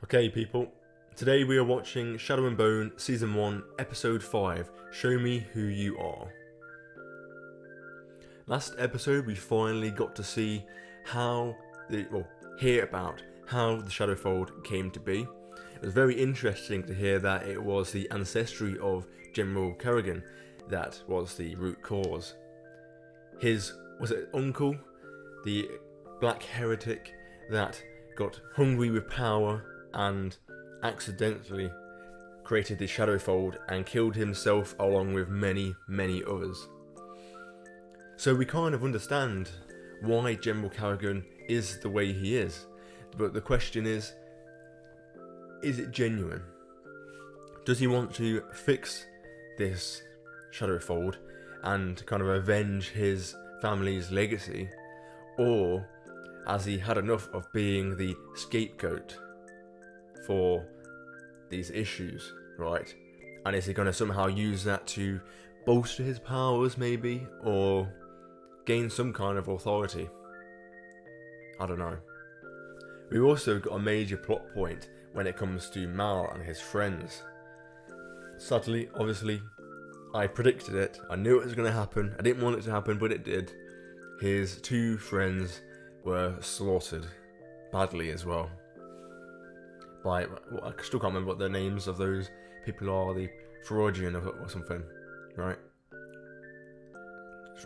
Okay people, today we are watching Shadow and Bone Season 1 Episode 5, Show Me Who You Are. Last episode we finally got to see hear about how the Shadowfold came to be. It was very interesting to hear that it was the ancestry of General Kirigan that was the root cause. His, was it uncle, the black heretic that got hungry with power and accidentally created the Shadowfold and killed himself along with many others. So we kind of understand why General Kirigan is the way he is, but the question is it genuine? Does he want to fix this Shadowfold and kind of avenge his family's legacy, or has he had enough of being the scapegoat for these issues, right? And is he going to somehow use that to bolster his powers maybe, or gain some kind of authority? I don't know. We've also got a major plot point when it comes to Mal and his friends. Sadly, obviously, I predicted it. I knew it was going to happen. I didn't want it to happen, but it did. His two friends were slaughtered badly as well. I still can't remember what the names of those people are, the Freudian or something, right?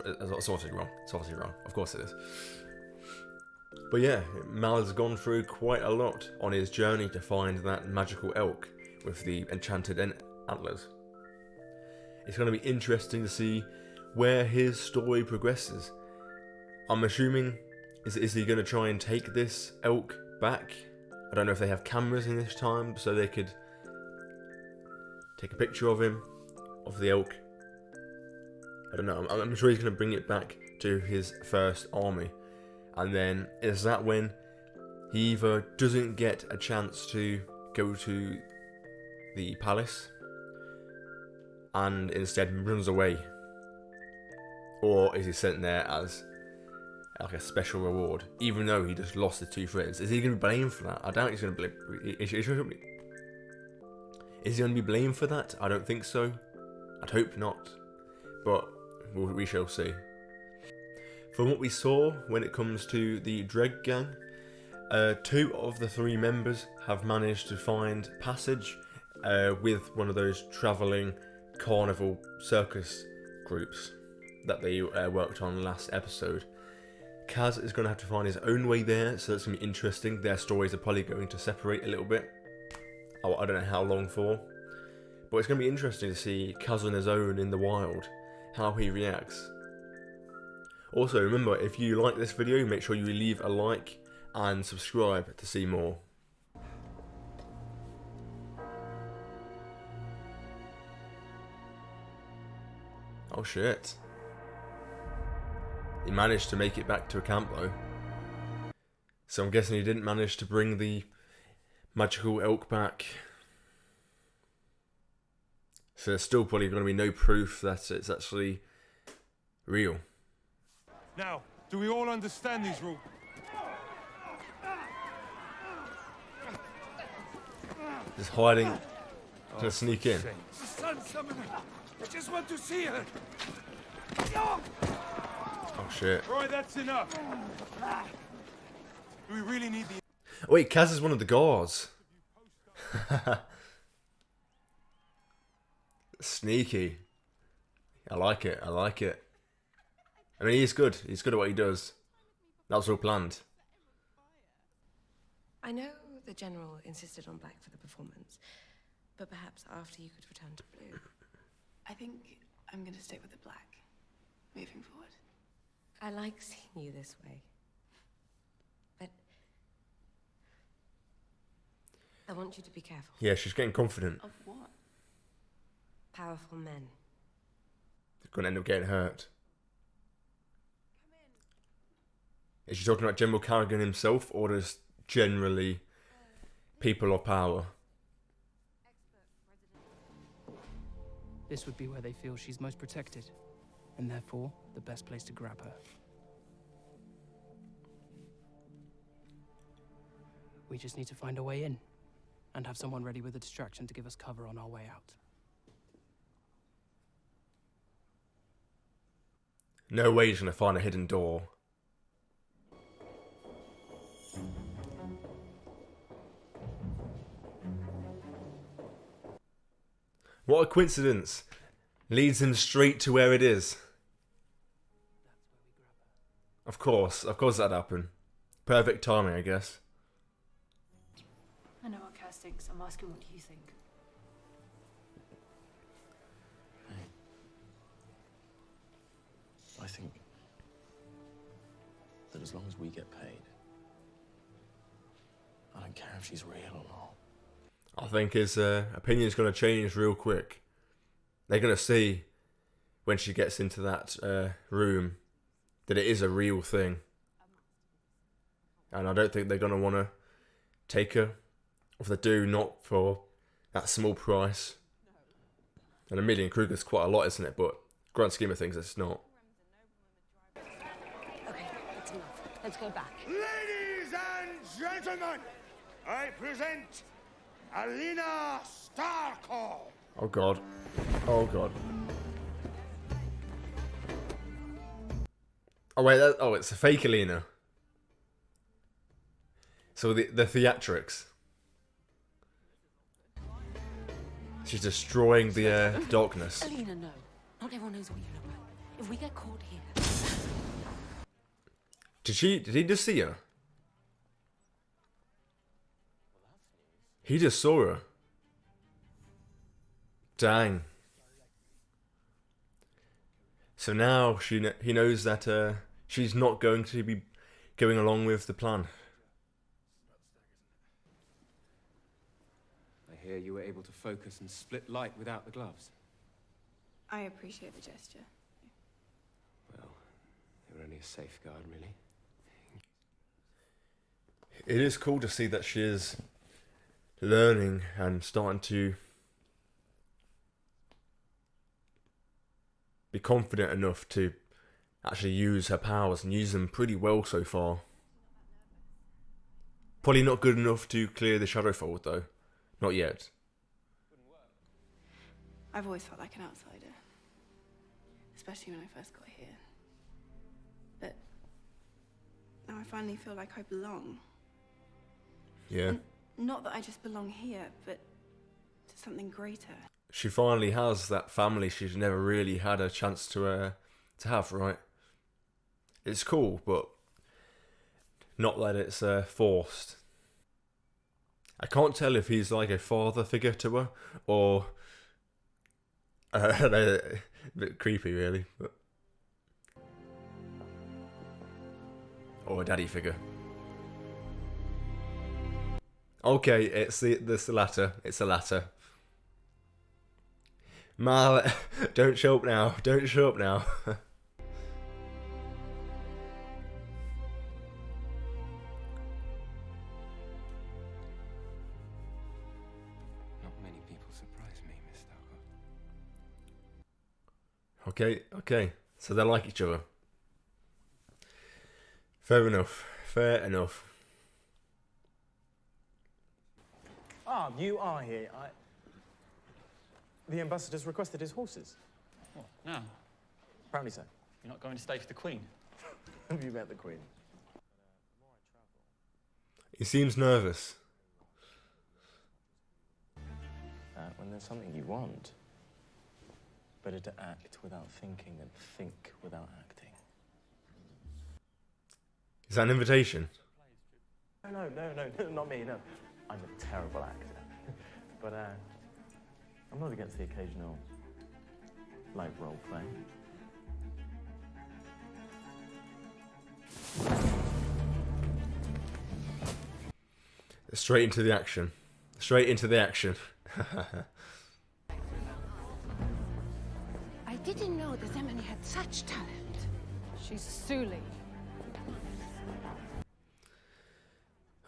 It's obviously wrong, of course it is. But yeah, Mal has gone through quite a lot on his journey to find that magical elk with the enchanted antlers. It's going to be interesting to see where his story progresses. I'm assuming, is he going to try and take this elk back? I don't know if they have cameras in this time, so they could take a picture of him, of the elk. I don't know, I'm sure he's going to bring it back to his first army. And then, is that when he either doesn't get a chance to go to the palace, and instead runs away? Or is he sent there as like a special reward, even though he just lost his two friends? Is he going to be blamed for that? I doubt he's going to be. Is he going to be blamed for that? I don't think so. I'd hope not, but we shall see. From what we saw when it comes to the Dreg Gang, 2 of the 3 members have managed to find passage with one of those travelling carnival circus groups that they worked on last episode. Kaz is going to have to find his own way there, so that's going to be interesting. Their stories are probably going to separate a little bit. I don't know how long for, but it's going to be interesting to see Kaz on his own in the wild, how he reacts. Also, remember, if you like this video, make sure you leave a like and subscribe to see more. Oh shit. He managed to make it back to a camp though. So I'm guessing he didn't manage to bring the magical elk back. So there's still probably going to be no proof that it's actually real. Now, do we all understand these rules? Just hiding to sneak in. The sun summoned her. I just want to see her. Oh shit. Roy, that's enough. Do we really need the... Oh, wait, Kaz is one of the guards. Sneaky. I like it, I mean, he's good at what he does. That was all planned. I know the General insisted on black for the performance, but perhaps after you could return to blue. I think I'm going to stick with the black, moving forward. I like seeing you this way. But I want you to be careful. Yeah, she's getting confident. Of what? Powerful men. They're going to end up getting hurt. Is she talking about General Kirigan himself, or just generally people of power? This would be where they feel she's most protected, and therefore the best place to grab her. We just need to find a way in. and have someone ready with a distraction to give us cover on our way out. No way he's gonna find a hidden door. What a coincidence. Leads him straight to where it is. Of course that'd happen. Perfect timing, I guess. I know what Cass thinks. I'm asking what you think. I think that as long as we get paid, I don't care if she's real or not. I think his opinion's going to change real quick. They're going to see when she gets into that room that it is a real thing. And I don't think they're going to want to take her. If they do, not for that small price. And $1 million Kruger's quite a lot, isn't it? But grand scheme of things, it's not. Okay, that's enough. Let's go back. Ladies and gentlemen, I present Alina Starkov. Oh God. Oh God. Oh wait, it's a fake Alina. So the theatrics. She's destroying the darkness. Alina, no. Not everyone knows what you look like. If we get caught here... Did he just see her? He just saw her. Dang. So now he knows that she's not going to be going along with the plan. I hear you were able to focus and split light without the gloves. I appreciate the gesture. Well, they were only a safeguard, really. It is cool to see that she is learning and starting to be confident enough to actually use her powers and use them pretty well so far. Probably not good enough to clear the Shadowfold though. Not yet. I've always felt like an outsider, especially when I first got here. But now I finally feel like I belong. Yeah. And not that I just belong here, but to something greater. She finally has that family she's never really had a chance to have, right? It's cool, but not that it's forced. I can't tell if he's like a father figure to her, or a bit creepy really, but or a daddy figure. Okay, it's the latter. It's the latter. Mal, don't show up now. Don't show up now. Not many people surprise me, Miss Starkov. Okay. So they like each other. Fair enough. Ah, you are here. The ambassador's requested his horses. What, now? Apparently so. You're not going to stay for the Queen? Have you met the Queen? He seems nervous. When there's something you want, better to act without thinking than think without acting. Is that an invitation? No, not me, no. I'm a terrible actor. But, I'm not against the occasional, like, role play. Straight into the action. I didn't know that Emily had such talent. She's Suli.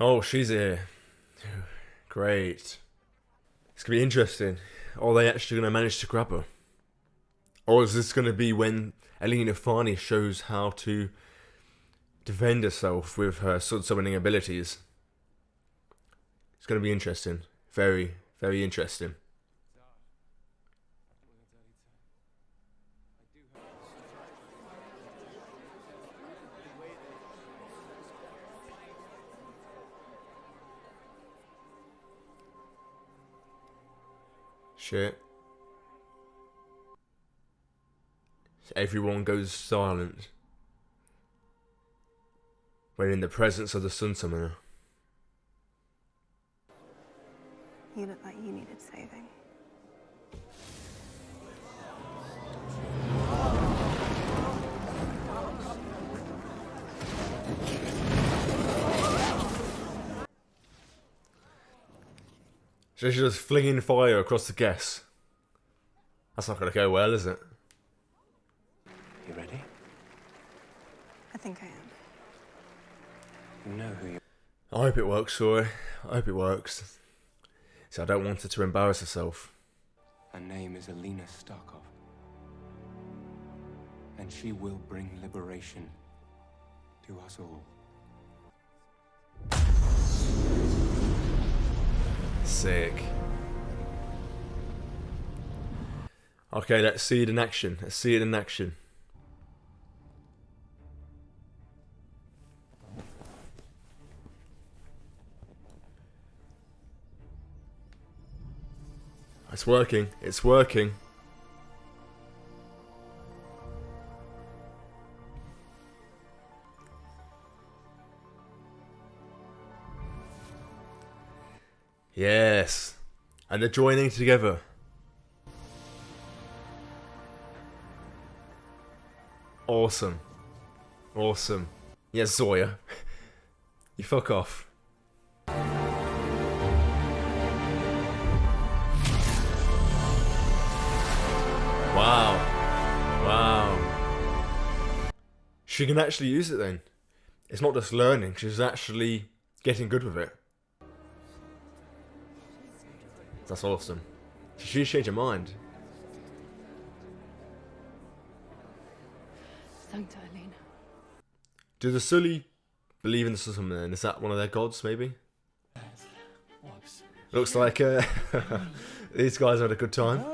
Oh, she's here. Great. It's going to be interesting. Are they actually going to manage to grab her? Or is this going to be when Alina finally shows how to defend herself with her sword summoning abilities? It's going to be interesting. Very, very interesting. Shit. Everyone goes silent when in the presence of the Sun Summoner. You look like you needed saving. So she's just flinging fire across the guests. That's not going to go well, is it? You ready? I think I am. You know who you I hope it works for her. I hope it works. So I don't want her to embarrass herself. Her name is Alina Starkov. And she will bring liberation to us all. Sick. Okay, let's see it in action. Let's see it in action. It's working. It's working. Yes. And they're joining together. Awesome. Awesome. Yes, Zoya. You fuck off. Wow. Wow. She can actually use it then. It's not just learning, she's actually getting good with it. That's awesome. She's changed her mind. Sancta Alina. Do the Sully believe in something then? Is that one of their gods, maybe? Looks like these guys had a good time.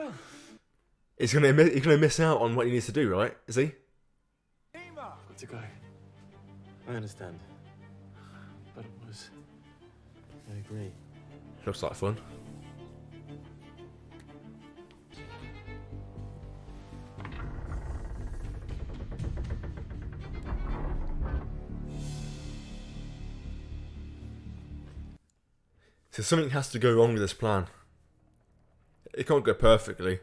He's gonna miss out on what he needs to do, right? Is he? Got to go. I understand. But it was... I agree. Looks like fun. So something has to go wrong with this plan. It can't go perfectly.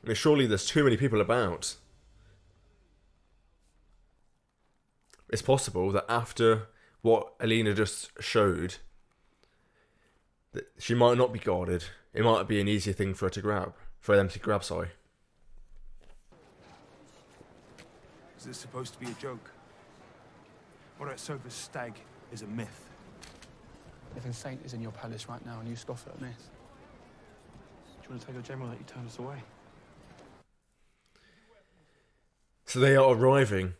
I mean, surely there's too many people about. It's possible that after what Alina just showed, that she might not be guarded. It might be an easier thing for her to grab. For them to grab, sorry. Is this supposed to be a joke? What at Sova's stag is a myth. If a saint is in your palace right now and you scoff at a myth, Do you want to tell your general that you turned us away? So they are arriving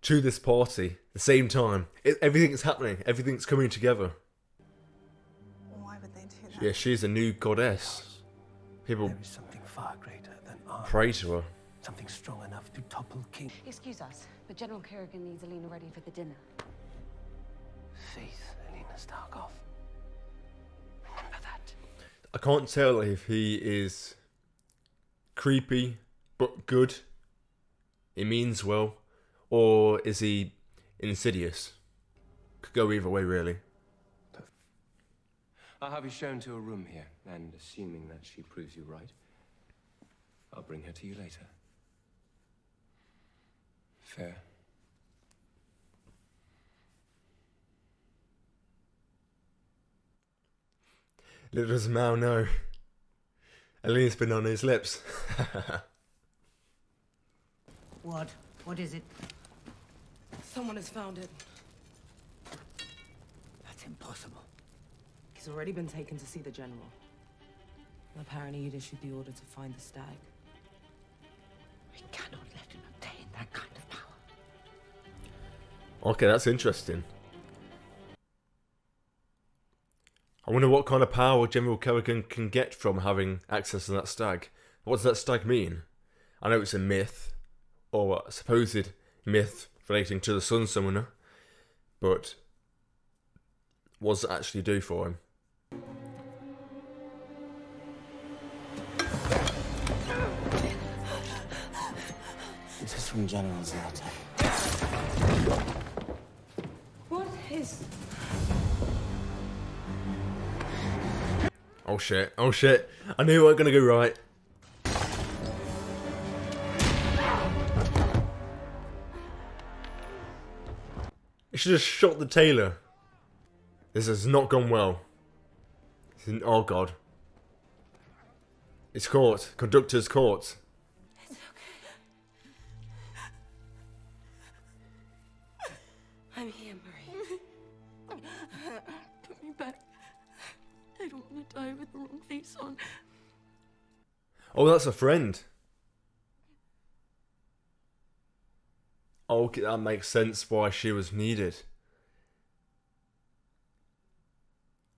to this party at the same time. Everything's happening. Everything's coming together. Why would they do that? Yeah, she's a new goddess. People There is something far greater than arms. pray to her. Something strong enough to topple king. Excuse us, but General Kirigan needs Alina ready for the dinner. Faith, Alina Starkov. Remember that. I can't tell if he is creepy but good. He means well. Or is he insidious? Could go either way, really. I'll have you shown to a room here, and assuming that she proves you right, I'll bring her to you later. Fair. Little does Mal know. Alina's been on his lips. What? What is it? Someone has found it. That's impossible. He's already been taken to see the general. Apparently he'd issued the order to find the stag. We cannot let him obtain that kind of power. Okay, that's interesting. I wonder what kind of power General Kirigan can get from having access to that stag. What does that stag mean? I know it's a myth, or a supposed myth relating to the Sun Summoner, but what does it actually do for him? This is from General's letter. What is... Oh shit, oh shit. I knew it wasn't gonna go right. You should have shot the tailor. This has not gone well. Oh god. It's caught. Conductor's caught. It's okay. I'm here, Marie. Put me back. I don't want to die with the wrong face on. Oh, that's a friend. Oh, okay, that makes sense why she was needed.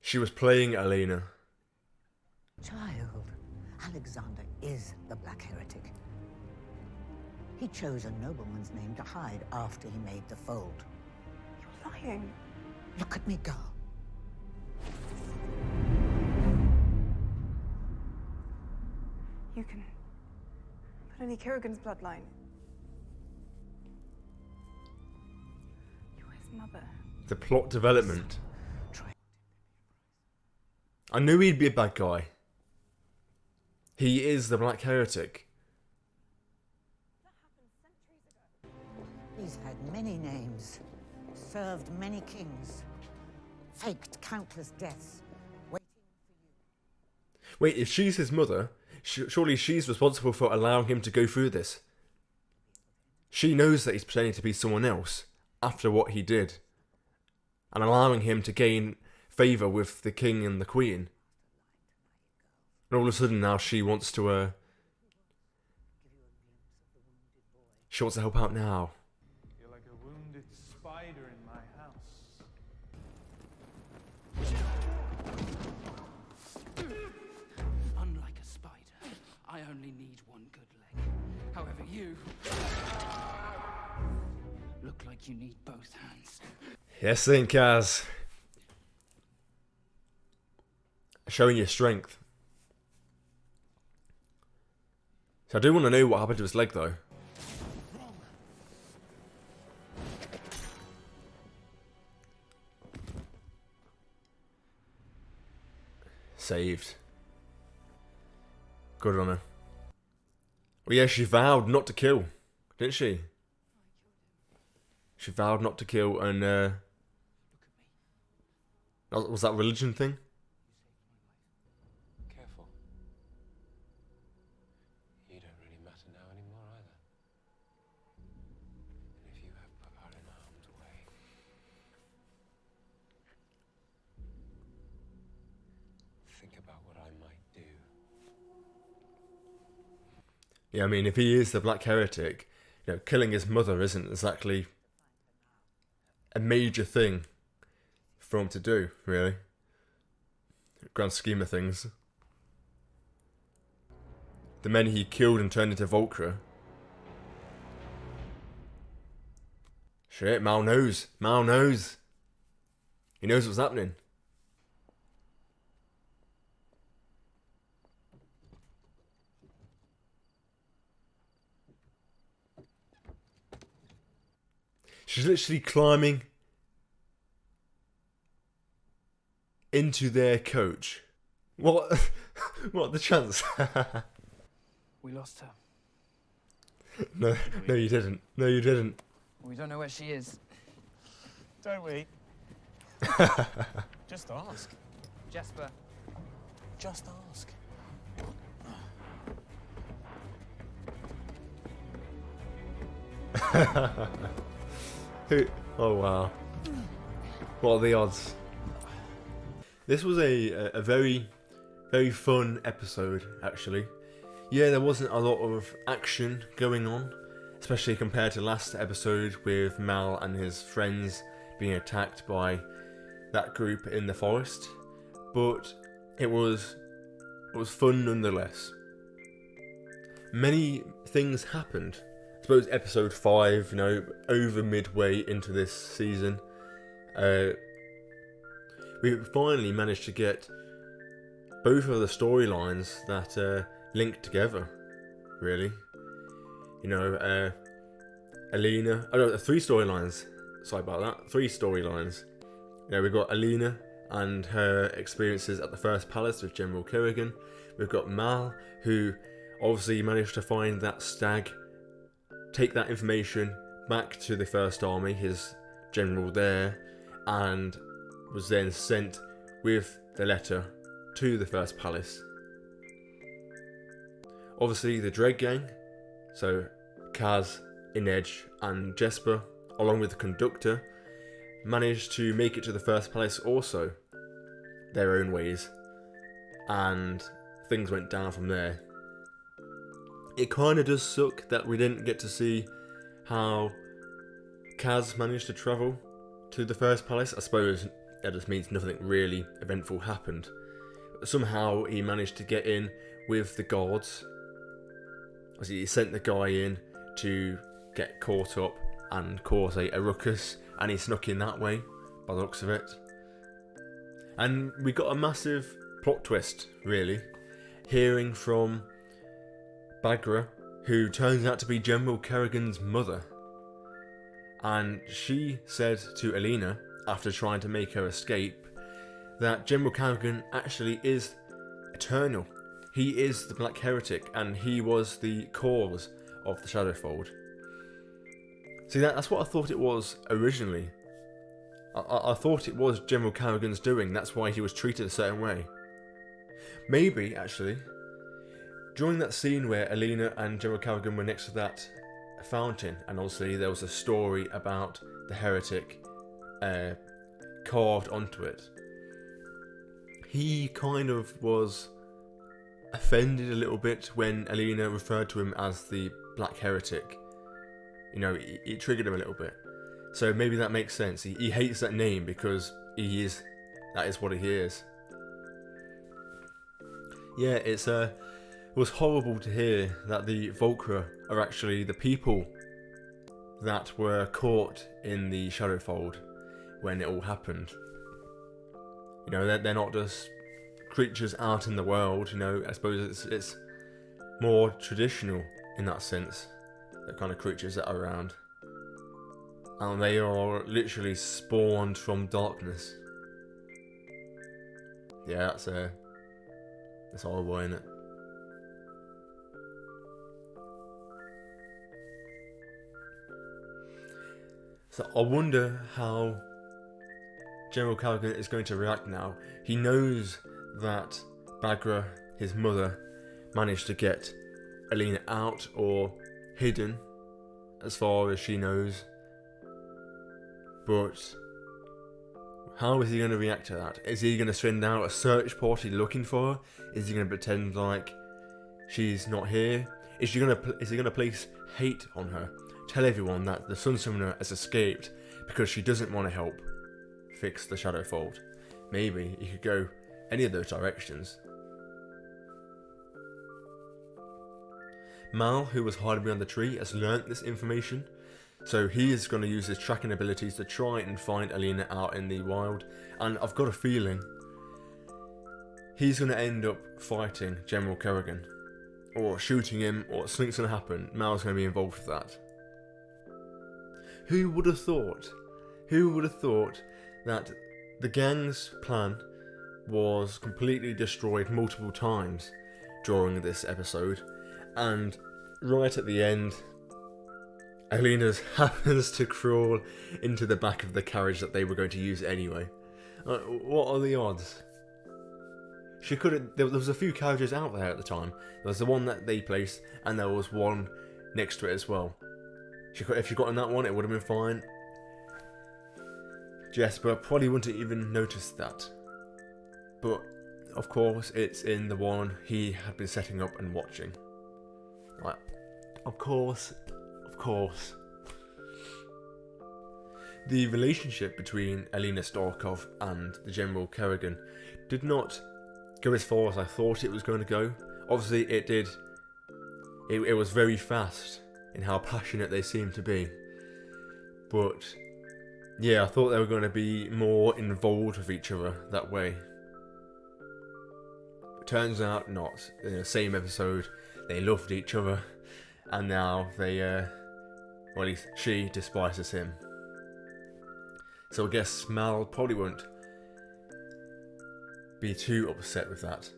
She was playing Alina. Child, Alexander is the Black Heretic. He chose a nobleman's name to hide after he made the fold. You're lying. Look at me, girl. You can put any Kirigan's bloodline. You're his mother. The plot development. I knew he'd be a bad guy. He is the Black Heretic. He's had many names, served many kings, faked countless deaths, waiting for you. Wait, if she's his mother, surely she's responsible for allowing him to go through this. She knows that he's pretending to be someone else after what he did, and allowing him to gain favour with the king and the queen. And all of a sudden now she wants to help out now. You're like a wounded spider in my house. Unlike a spider, I only need one good leg. However, you look like you need both hands. Yes, then, Kaz. Showing your strength. So I do want to know what happened to his leg, though. Saved. Good on her. Well, yeah, she vowed not to kill, didn't she? She vowed not to kill, and was that a religion thing? Careful. You don't really matter now anymore either. And if you have put her in harm's way, think about what I might do. Yeah, I mean, if he is the Black Heretic, you know, killing his mother isn't exactly a major thing for him to do, really. Grand scheme of things. The men he killed and turned into Volcra. Shit, Mal knows. Mal knows. He knows what's happening. She's literally climbing into their coach. What? What the chance? We lost her. No, no, you didn't. No, you didn't. We don't know where she is. Don't we? Just ask. Jasper. Just ask. Oh wow. What are the odds? This was a very, very fun episode, actually. Yeah, there wasn't a lot of action going on, especially compared to last episode with Mal and his friends being attacked by that group in the forest. but it was fun nonetheless. Many things happened. I suppose episode 5, you know, over midway into this season, we finally managed to get both of the storylines that link together, really. You know, Alina, three storylines, sorry about that, 3 storylines. You know, we've got Alina and her experiences at the First Palace with General Kirigan. We've got Mal, who obviously managed to find that stag, take that information back to the First Army, his general there, and was then sent with the letter to the First Palace. Obviously the Dreg Gang, so Kaz, Inej and Jesper, along with the conductor, managed to make it to the First Palace also, their own ways, and things went down from there. It kind of does suck that we didn't get to see how Kaz managed to travel to the First Palace. I suppose that just means nothing really eventful happened. But somehow he managed to get in with the guards. Obviously, he sent the guy in to get caught up and cause a ruckus, and he snuck in that way, by the looks of it. And we got a massive plot twist, really, hearing from Baghra, who turns out to be General Kirigan's mother. And she said to Alina, after trying to make her escape, that General Kirigan actually is eternal. He is the Black Heretic, and he was the cause of the Shadowfold. See, that's what I thought it was originally. I thought it was General Kirigan's doing, that's why he was treated a certain way. Maybe, actually, during that scene where Alina and General Kirigan were next to that fountain, and obviously there was a story about the heretic carved onto it, he kind of was offended a little bit when Alina referred to him as the Black Heretic. You know, it triggered him a little bit. So maybe that makes sense. He hates that name because that is what he is. Yeah, it was horrible to hear that the Volcra are actually the people that were caught in the Shadowfold when it all happened. You know, they're not just creatures out in the world, you know, I suppose it's more traditional in that sense, the kind of creatures that are around. And they are literally spawned from darkness. Yeah, that's horrible, isn't it? So I wonder how General Kirigan is going to react now. He knows that Baghra, his mother, managed to get Alina out or hidden, as far as she knows. But how is he going to react to that? Is he going to send out a search party looking for her? Is he going to pretend like she's not here? Is he going to place hate on her? Tell everyone that the Sun Summoner has escaped because she doesn't want to help fix the Shadowfold. Maybe he could go any of those directions. Mal, who was hiding behind the tree, has learnt this information, so he is going to use his tracking abilities to try and find Alina out in the wild, and I've got a feeling he's going to end up fighting General Kirigan, or shooting him, or something's going to happen. Mal's going to be involved with that. Who would have thought? Who would have thought that the gang's plan was completely destroyed multiple times during this episode, and right at the end, Alina happens to crawl into the back of the carriage that they were going to use anyway. What are the odds? She could have. There was a few carriages out there at the time. There was the one that they placed, and there was one next to it as well. If she got in that one, it would have been fine. Jesper probably wouldn't have even noticed that. But, of course, it's in the one he had been setting up and watching. Like, of course. The relationship between Alina Starkov and the General Kirigan did not go as far as I thought it was going to go. Obviously it did. It was very fast in how passionate they seemed to be. But yeah, I thought they were going to be more involved with each other that way. But turns out not. In the same episode, they loved each other, and now they, well, at least she despises him. So I guess Mal probably won't be too upset with that.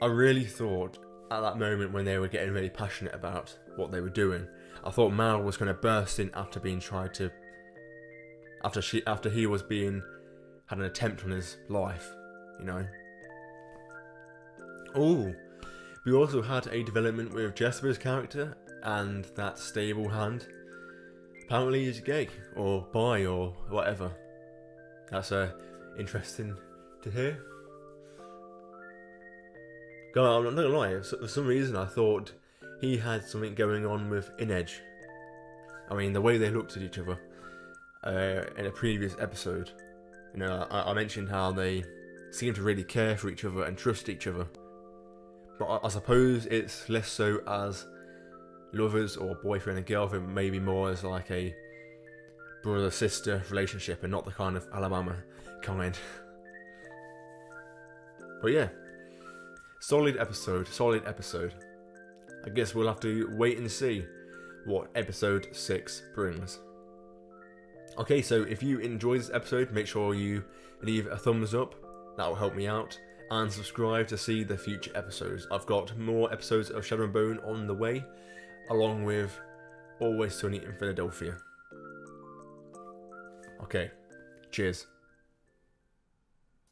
I really thought at that moment when they were getting really passionate about what they were doing, I thought Mal was going to burst in after being tried to, after he was being, had an attempt on his life, you know. Oh, we also had a development with Jesper's character and that stable hand. Apparently he's gay or bi or whatever. That's interesting to hear. God, I'm not gonna lie, for some reason I thought he had something going on with Inej. I mean, the way they looked at each other in a previous episode. You know, I mentioned how they seem to really care for each other and trust each other. But I suppose it's less so as lovers or boyfriend and girlfriend, maybe more as like a brother-sister relationship and not the kind of Alabama kind. But yeah, solid episode. I guess we'll have to wait and see what episode 6 brings. Okay, so if you enjoyed this episode, make sure you leave a thumbs up. That will help me out. And subscribe to see the future episodes. I've got more episodes of Shadow and Bone on the way, along with Always Sunny in Philadelphia. Okay, cheers.